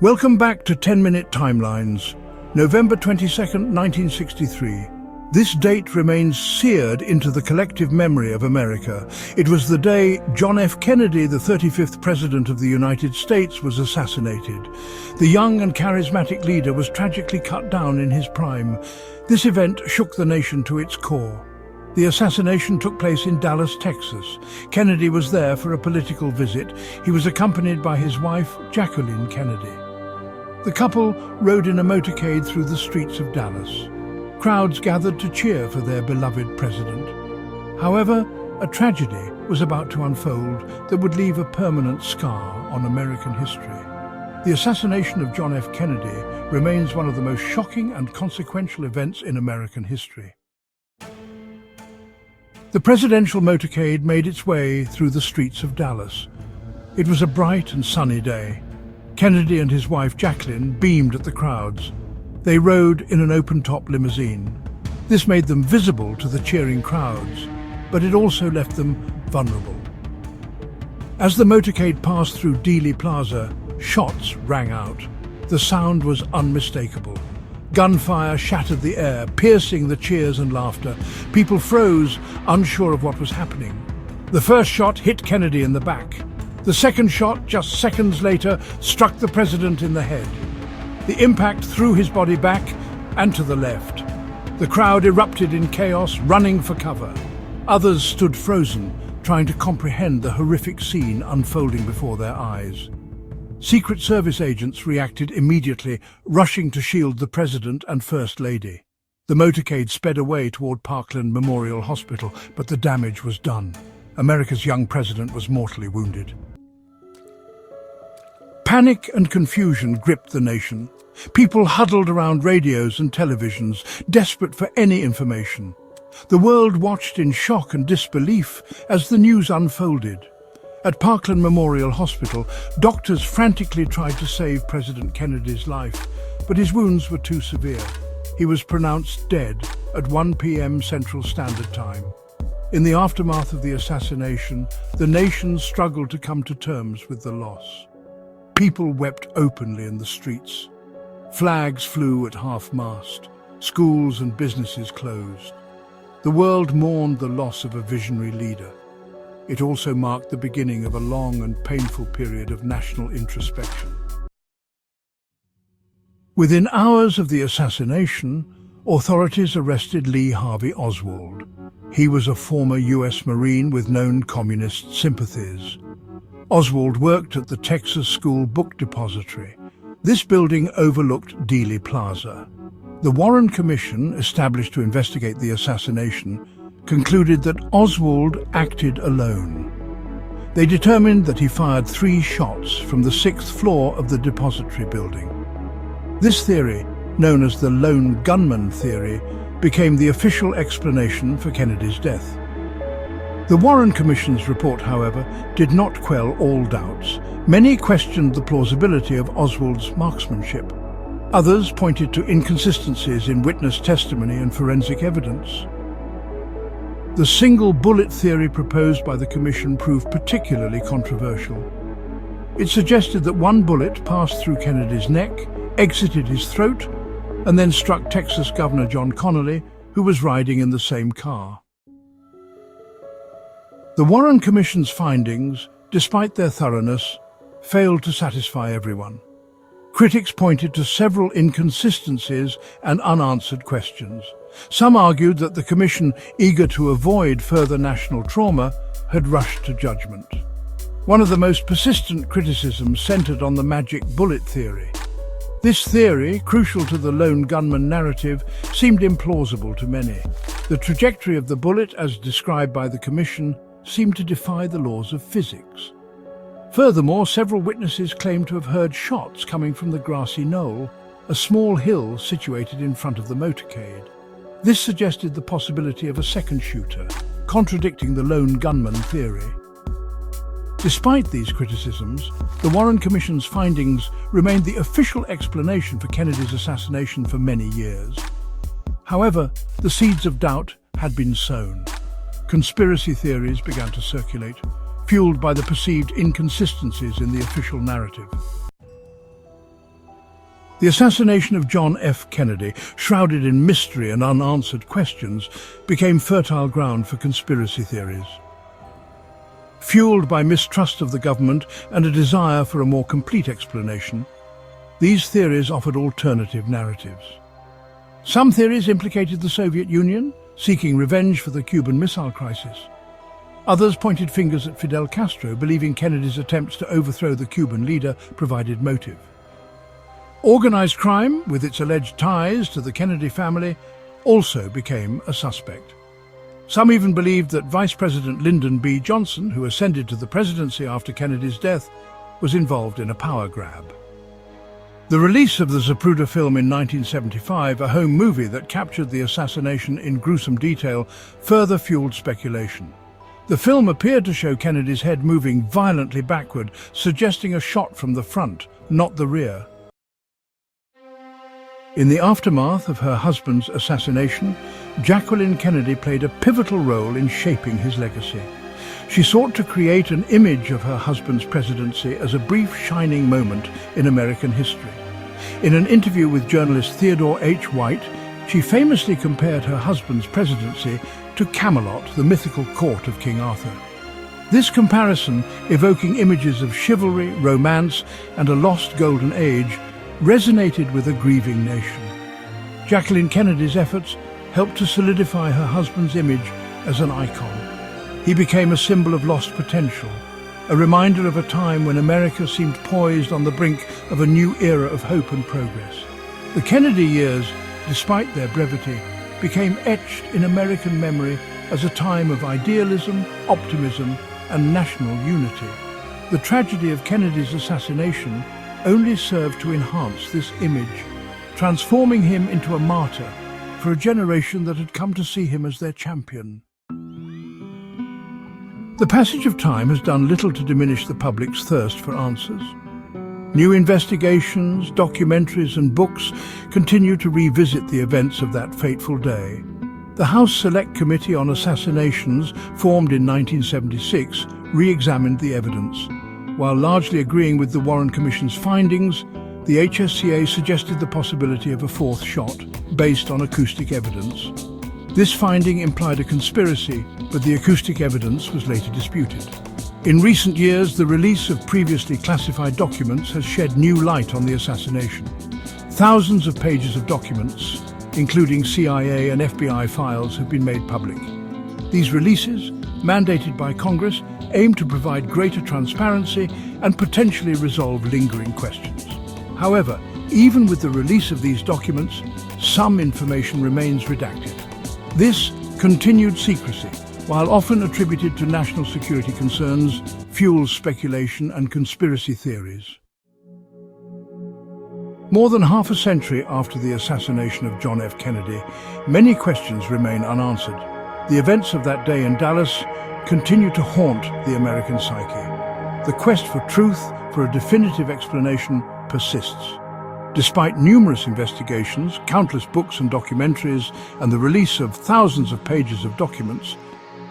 Welcome back to 10-Minute Timelines, November 22nd, 1963. This date remains seared into the collective memory of America. It was the day John F. Kennedy, the 35th President of the United States, was assassinated. The young and charismatic leader was tragically cut down in his prime. This event shook the nation to its core. The assassination took place in Dallas, Texas. Kennedy was there for a political visit. He was accompanied by his wife, Jacqueline Kennedy. The couple rode in a motorcade through the streets of Dallas. Crowds gathered to cheer for their beloved president. However, a tragedy was about to unfold that would leave a permanent scar on American history. The assassination of John F. Kennedy remains one of the most shocking and consequential events in American history. The presidential motorcade made its way through the streets of Dallas. It was a bright and sunny day. Kennedy and his wife Jacqueline beamed at the crowds. They rode in an open-top limousine. This made them visible to the cheering crowds, but it also left them vulnerable. As the motorcade passed through Dealey Plaza, shots rang out. The sound was unmistakable. Gunfire shattered the air, piercing the cheers and laughter. People froze, unsure of what was happening. The first shot hit Kennedy in the back. The second shot, just seconds later, struck the president in the head. The impact threw his body back and to the left. The crowd erupted in chaos, running for cover. Others stood frozen, trying to comprehend the horrific scene unfolding before their eyes. Secret Service agents reacted immediately, rushing to shield the president and First Lady. The motorcade sped away toward Parkland Memorial Hospital, but the damage was done. America's young president was mortally wounded. Panic and confusion gripped the nation. People huddled around radios and televisions, desperate for any information. The world watched in shock and disbelief as the news unfolded. At Parkland Memorial Hospital, doctors frantically tried to save President Kennedy's life, but his wounds were too severe. He was pronounced dead at 1 p.m. Central Standard Time. In the aftermath of the assassination, the nation struggled to come to terms with the loss. People wept openly in the streets. Flags flew at half-mast. Schools and businesses closed. The world mourned the loss of a visionary leader. It also marked the beginning of a long and painful period of national introspection. Within hours of the assassination, authorities arrested Lee Harvey Oswald. He was a former U.S. Marine with known communist sympathies. Oswald worked at the Texas School Book Depository. This building overlooked Dealey Plaza. The Warren Commission, established to investigate the assassination, concluded that Oswald acted alone. They determined that he fired 3 shots from the 6th floor of the depository building. This theory, known as the lone gunman theory, became the official explanation for Kennedy's death. The Warren Commission's report, however, did not quell all doubts. Many questioned the plausibility of Oswald's marksmanship. Others pointed to inconsistencies in witness testimony and forensic evidence. The single bullet theory proposed by the Commission proved particularly controversial. It suggested that one bullet passed through Kennedy's neck, exited his throat, and then struck Texas Governor John Connally, who was riding in the same car. The Warren Commission's findings, despite their thoroughness, failed to satisfy everyone. Critics pointed to several inconsistencies and unanswered questions. Some argued that the Commission, eager to avoid further national trauma, had rushed to judgment. One of the most persistent criticisms centered on the magic bullet theory. This theory, crucial to the lone gunman narrative, seemed implausible to many. The trajectory of the bullet, as described by the Commission, seemed to defy the laws of physics. Furthermore, several witnesses claimed to have heard shots coming from the grassy knoll, a small hill situated in front of the motorcade. This suggested the possibility of a second shooter, contradicting the lone gunman theory. Despite these criticisms, the Warren Commission's findings remained the official explanation for Kennedy's assassination for many years. However, the seeds of doubt had been sown. Conspiracy theories began to circulate, fueled by the perceived inconsistencies in the official narrative. The assassination of John F. Kennedy, shrouded in mystery and unanswered questions, became fertile ground for conspiracy theories. Fueled by mistrust of the government and a desire for a more complete explanation, these theories offered alternative narratives. Some theories implicated the Soviet Union, seeking revenge for the Cuban Missile Crisis. Others pointed fingers at Fidel Castro, believing Kennedy's attempts to overthrow the Cuban leader provided motive. Organized crime, with its alleged ties to the Kennedy family, also became a suspect. Some even believed that Vice President Lyndon B. Johnson, who ascended to the presidency after Kennedy's death, was involved in a power grab. The release of the Zapruder film in 1975, a home movie that captured the assassination in gruesome detail, further fueled speculation. The film appeared to show Kennedy's head moving violently backward, suggesting a shot from the front, not the rear. In the aftermath of her husband's assassination, Jacqueline Kennedy played a pivotal role in shaping his legacy. She sought to create an image of her husband's presidency as a brief shining moment in American history. In an interview with journalist Theodore H. White, she famously compared her husband's presidency to Camelot, the mythical court of King Arthur. This comparison, evoking images of chivalry, romance, and a lost golden age, resonated with a grieving nation. Jacqueline Kennedy's efforts helped to solidify her husband's image as an icon. He became a symbol of lost potential, a reminder of a time when America seemed poised on the brink of a new era of hope and progress. The Kennedy years, despite their brevity, became etched in American memory as a time of idealism, optimism, and national unity. The tragedy of Kennedy's assassination only served to enhance this image, transforming him into a martyr for a generation that had come to see him as their champion. The passage of time has done little to diminish the public's thirst for answers. New investigations, documentaries, and books continue to revisit the events of that fateful day. The House Select Committee on Assassinations, formed in 1976, re-examined the evidence. While largely agreeing with the Warren Commission's findings, the HSCA suggested the possibility of a fourth shot, based on acoustic evidence. This finding implied a conspiracy, but the acoustic evidence was later disputed. In recent years, the release of previously classified documents has shed new light on the assassination. Thousands of pages of documents, including CIA and FBI files, have been made public. These releases, mandated by Congress, aim to provide greater transparency and potentially resolve lingering questions. However, even with the release of these documents, some information remains redacted. This continued secrecy, while often attributed to national security concerns, fuels speculation and conspiracy theories. More than half a century after the assassination of John F. Kennedy, many questions remain unanswered. The events of that day in Dallas continue to haunt the American psyche. The quest for truth, for a definitive explanation, persists. Despite numerous investigations, countless books and documentaries, and the release of thousands of pages of documents,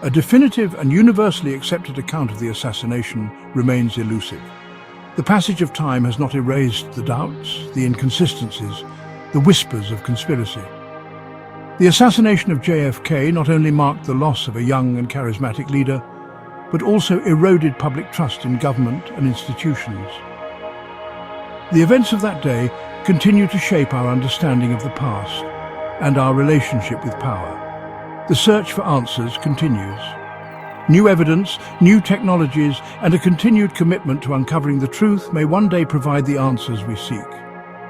a definitive and universally accepted account of the assassination remains elusive. The passage of time has not erased the doubts, the inconsistencies, the whispers of conspiracy. The assassination of JFK not only marked the loss of a young and charismatic leader, but also eroded public trust in government and institutions. The events of that day continue to shape our understanding of the past and our relationship with power. The search for answers continues. New evidence, new technologies, and a continued commitment to uncovering the truth may one day provide the answers we seek.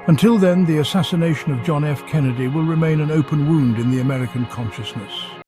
Until then, the assassination of John F. Kennedy will remain an open wound in the American consciousness.